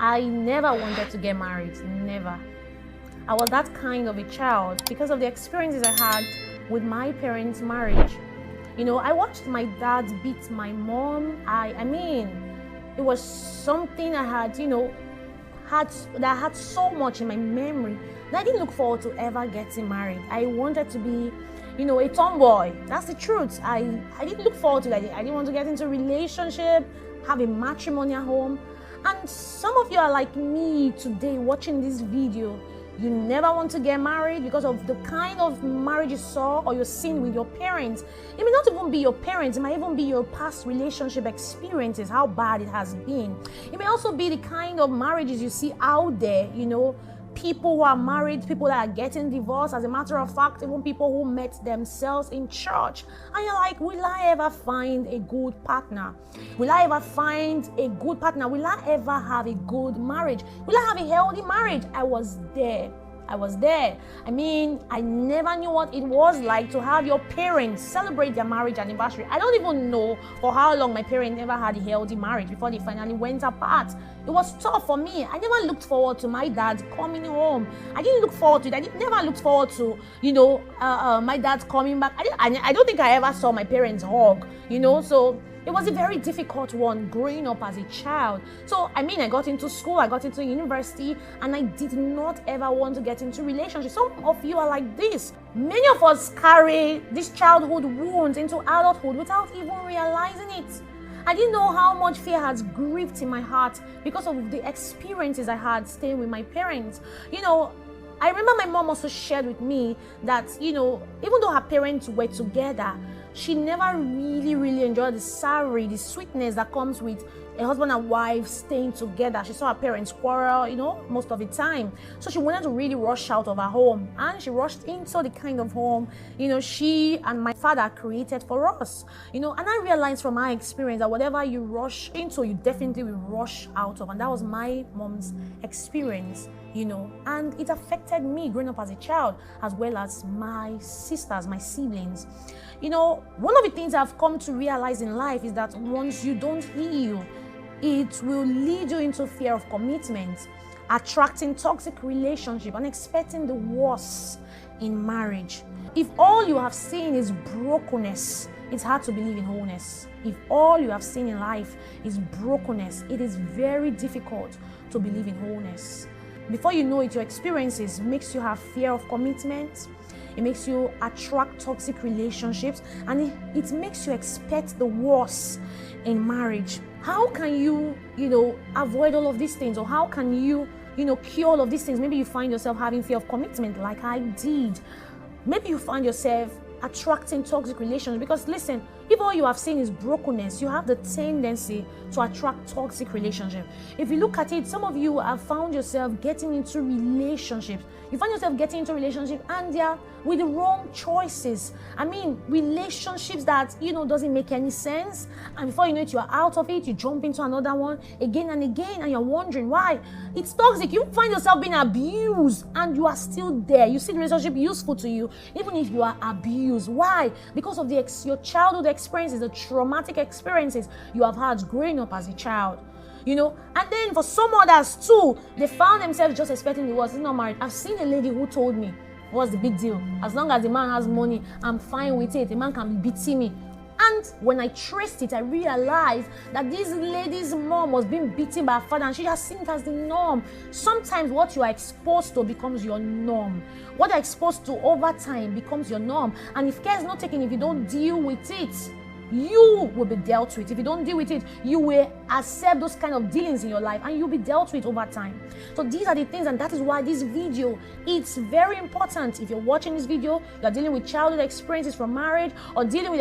I never wanted to get married, never. I was that kind of a child because of the experiences I had with my parents' marriage. I watched my dad beat my mom. I mean, it was something I had, that I had so much in my memory that I didn't look forward to ever getting married. I wanted to be, a tomboy. That's the truth. I didn't look forward to that. I didn't want to get into a relationship, have a matrimonial home. And some of you are like me today watching this video. You never want to get married because of the kind of marriage you saw or you're seeing with your parents. It may not even be your parents. It might even be your past relationship experiences, how bad it has been. It may also be the kind of marriages you see out there, people who are married, people that are getting divorced. As a matter of fact, even people who met themselves in church. And you're like, will I ever find a good partner? Will I ever find a good partner? Will I ever have a good marriage? Will I have a healthy marriage? I was there. I mean, I never knew what it was like to have your parents celebrate their marriage anniversary. I don't even know for how long my parents never had a healthy marriage before they finally went apart. It was tough for me. I never looked forward to my dad coming home. I didn't look forward to it. I never looked forward to, my dad coming back. I don't think I ever saw my parents hug, so it was a very difficult one growing up as a child. So, I got into school, I got into university, and I did not ever want to get into relationships. Some of you are like this. Many of us carry these childhood wounds into adulthood without even realizing it. I didn't know how much fear has gripped in my heart because of the experiences I had staying with my parents. I remember my mom also shared with me that, even though her parents were together, she never really enjoyed the savory, the sweetness that comes with a husband and wife staying together. She saw her parents quarrel, most of the time. So she wanted to really rush out of her home. And she rushed into the kind of home, she and my father created for us. And I realized from my experience that whatever you rush into, you definitely will rush out of. And that was my mom's experience. And it affected me growing up as a child, as well as my sisters, my siblings. One of the things I've come to realize in life is that once you don't heal, it will lead you into fear of commitment, attracting toxic relationship, and expecting the worst in marriage. If all you have seen is brokenness, it's hard to believe in wholeness. If all you have seen in life is brokenness, it is very difficult to believe in wholeness. Before you know it, your experiences makes you have fear of commitment. It makes you attract toxic relationships, and it makes you expect the worst in marriage. How can you, avoid all of these things? Or how can you, cure all of these things? Maybe you find yourself having fear of commitment like I did. Maybe you find yourself attracting toxic relations because listen, if all you have seen is brokenness, you have the tendency to attract toxic relationships. If you look at it, some of you have found yourself getting into relationships. You find yourself getting into relationships and they are with the wrong choices. Relationships that, doesn't make any sense. And before you know it, you are out of it. You jump into another one again and again and you're wondering why. It's toxic. You find yourself being abused and you are still there. You see the relationship useful to you, even if you are abused. Why? Because of your childhood experiences, the traumatic experiences you have had growing up as a child. And then for some others too, they found themselves just expecting the worst. It's not married. I've seen a lady who told me, what's the big deal? As long as the man has money, I'm fine with it. The man can be beating me. And when I traced it, I realized that this lady's mom was being beaten by her father and she has seen it as the norm. Sometimes what you are exposed to becomes your norm. What you're exposed to over time becomes your norm. And if care is not taken, if you don't deal with it, you will be dealt with. If you don't deal with it, you will accept those kind of dealings in your life and you'll be dealt with over time. So these are the things, and that is why this video, it's very important. If you're watching this video, you're dealing with childhood experiences from marriage or dealing with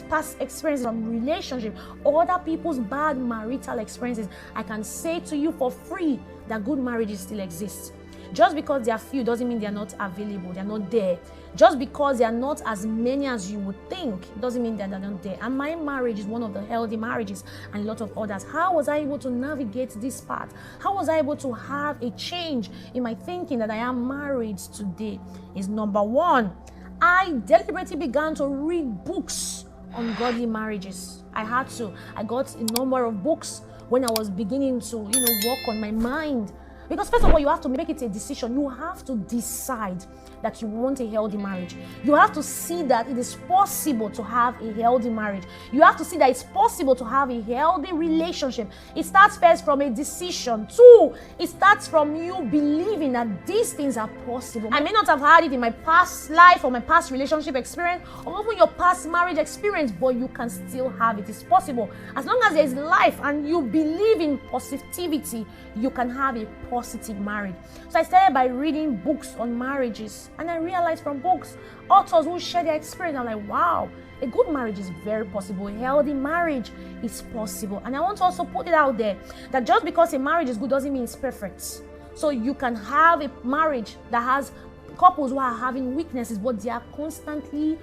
past experiences from relationship, other people's bad marital experiences, I can say to you for free that good marriages still exist. Just because there are few doesn't mean they are not available, they are not there. Just because they are not as many as you would think doesn't mean that they're not there. And my marriage is one of the healthy marriages and a lot of others. How was I able to navigate this path? How was I able to have a change in my thinking that I am married today? Is number one, I deliberately began to read books on godly marriages. I had to. I got a number of books when I was beginning to, work on my mind. Because first of all, you have to make it a decision. You have to decide that you want a healthy marriage. You have to see that it is possible to have a healthy marriage. You have to see that it's possible to have a healthy relationship. It starts first from a decision. 2, it starts from you believing that these things are possible. I may not have had it in my past life or my past relationship experience or even your past marriage experience, but you can still have it. It's possible. As long as there is life and you believe in positivity, you can have a positive marriage. So I started by reading books on marriages, and I realized from books, authors who share their experience, I'm like, wow, a good marriage is very possible. A healthy marriage is possible. And I want to also put it out there that just because a marriage is good doesn't mean it's perfect. So you can have a marriage that has couples who are having weaknesses, but they are constantly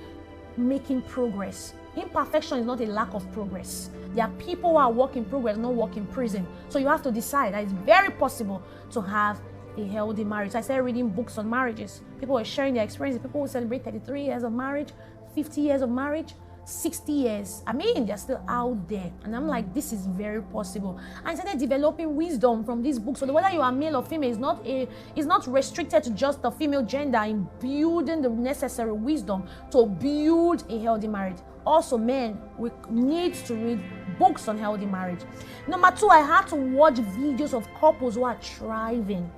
making progress. Imperfection is not a lack of progress. There are people who are work in progress, not work in prison. So you have to decide that it's very possible to have a healthy marriage. I started reading books on marriages. People were sharing their experiences. People who celebrate 33 years of marriage, 50 years of marriage, 60 years. I mean, they're still out there. And I'm like, this is very possible. I started developing wisdom from these books. So whether you are male or female is not restricted to just the female gender in building the necessary wisdom to build a healthy marriage. Also, men, we need to read books on healthy marriage. Number 2, I had to watch videos of couples who are thriving.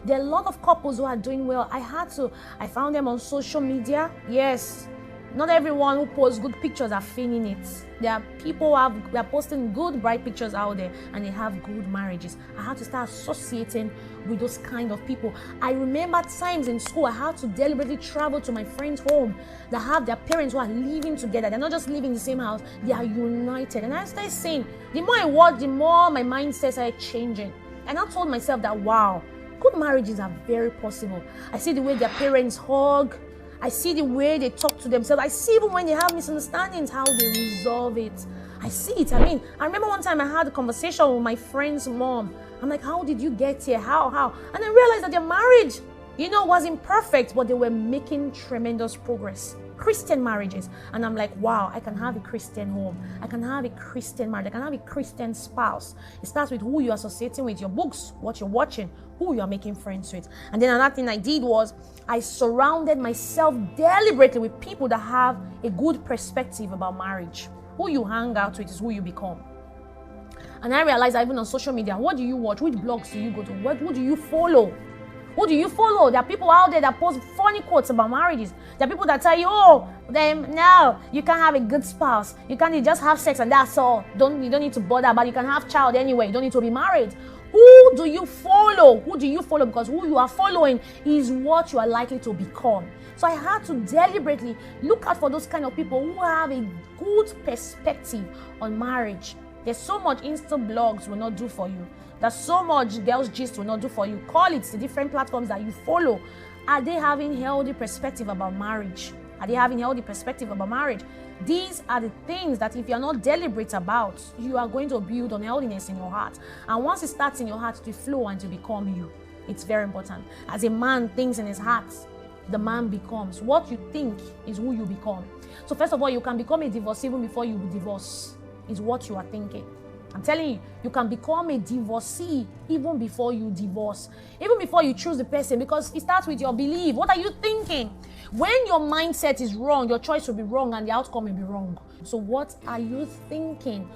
There are a lot of couples who are doing well. I found them on social media. Yes, not everyone who posts good pictures are feigning it. There are people who are posting good, bright pictures out there, and they have good marriages. I had to start associating with those kind of people. I remember times in school, I had to deliberately travel to my friend's home that have their parents who are living together. They're not just living in the same house, they are united. And I started saying, the more I watch, the more my mindset started changing. And I told myself that, wow, good marriages are very possible. I see the way their parents hug. I see the way they talk to themselves. I see even when they have misunderstandings, how they resolve it. I see it. I mean, I remember one time I had a conversation with my friend's mom. I'm like, how did you get here? How? And I realized that their marriage, wasn't perfect, but they were making tremendous progress. Christian marriages. And I'm like, wow, I can have a Christian home. I can have a Christian marriage. I can have a Christian spouse. It starts with who you're associating with, your books, what you're watching, who you're making friends with. And then another thing I did was I surrounded myself deliberately with people that have a good perspective about marriage. Who you hang out with is who you become. And I realized that even on social media, what do you watch? Which blogs do you go to? Who do you follow? Who do you follow? There are people out there that post funny quotes about marriages. There are people that tell you, no, you can't have a good spouse. You just have sex and that's all. You don't need to bother about it. You can have child anyway. You don't need to be married. Who do you follow? Who do you follow? Because who you are following is what you are likely to become. So I had to deliberately look out for those kind of people who have a good perspective on marriage. There's so much Insta blogs will not do for you. There's so much girls gist will not do for you. Call it the different platforms that you follow. Are they having healthy perspective about marriage? Are they having healthy perspective about marriage? These are the things that if you're not deliberate about, you are going to build unhealthiness in your heart. And once it starts in your heart to flow and to become you, it's very important. As a man thinks in his heart, the man becomes. What you think is who you become. So first of all, you can become a divorcee even before you divorce. Is what you are thinking. I'm telling you, you can become a divorcee even before you divorce, even before you choose the person, because it starts with your belief. What are you thinking? When your mindset is wrong, your choice will be wrong and the outcome will be wrong. So what are you thinking?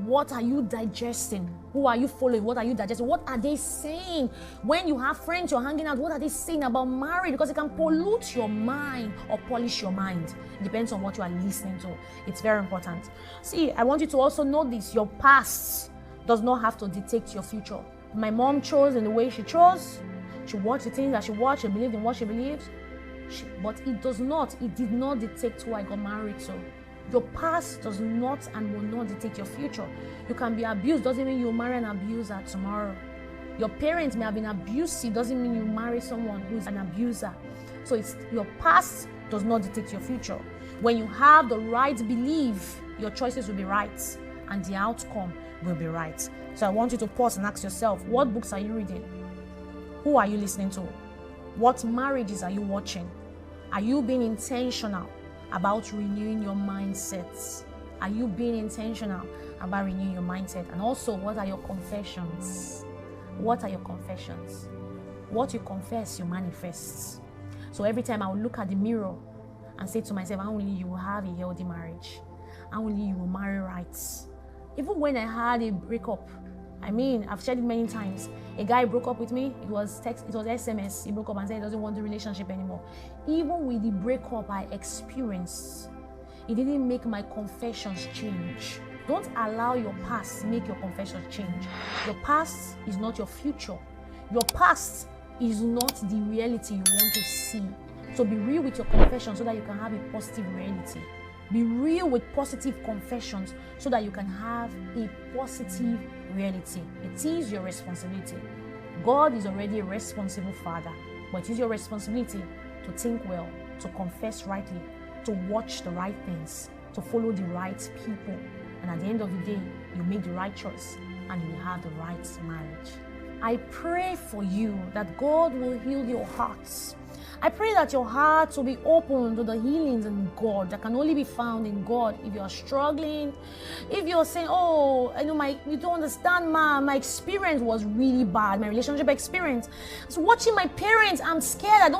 What are you digesting? Who are you following? What are you digesting? What are they saying? When you have friends you're hanging out, what are they saying about marriage? Because it can pollute your mind or polish your mind. It depends on what you are listening to. It's very important. See, I want you to also know this. Your past does not have to dictate your future. My mom chose in the way she chose. She watched the things that she watched. She believed in what she believes. But it did not dictate who I got married to. Your past does not and will not dictate your future. You can be abused, doesn't mean you marry an abuser tomorrow. Your parents may have been abusive, doesn't mean you marry someone who's an abuser. So it's your past does not dictate your future. When you have the right belief, your choices will be right and the outcome will be right. So I want you to pause and ask yourself, what books are you reading? Who are you listening to? What marriages are you watching? Are you being intentional about renewing your mindsets? Are you being intentional about renewing your mindset? And also, what are your confessions? What are your confessions? What you confess, you manifest. So every time I will look at the mirror and say to myself, only you will have a healthy marriage. Only you will marry right. Even when I had a breakup, I've shared it many times. A guy broke up with me. It was text. It was SMS. He broke up and said he doesn't want the relationship anymore. Even with the breakup I experienced, it didn't make my confessions change. Don't allow your past make your confessions change. Your past is not your future. Your past is not the reality you want to see. So be real with your confession so that you can have a positive reality. Be real with positive confessions so that you can have a positive reality. It is your responsibility. God is already a responsible Father, but it is your responsibility to think well, to confess rightly, to watch the right things, to follow the right people. And at the end of the day, you make the right choice and you will have the right marriage. I pray for you that God will heal your hearts. I pray that your heart will be open to the healings in God that can only be found in God. If you are struggling, if you're saying, you don't understand, my experience was really bad, my relationship experience. So watching my parents, I'm scared, I don't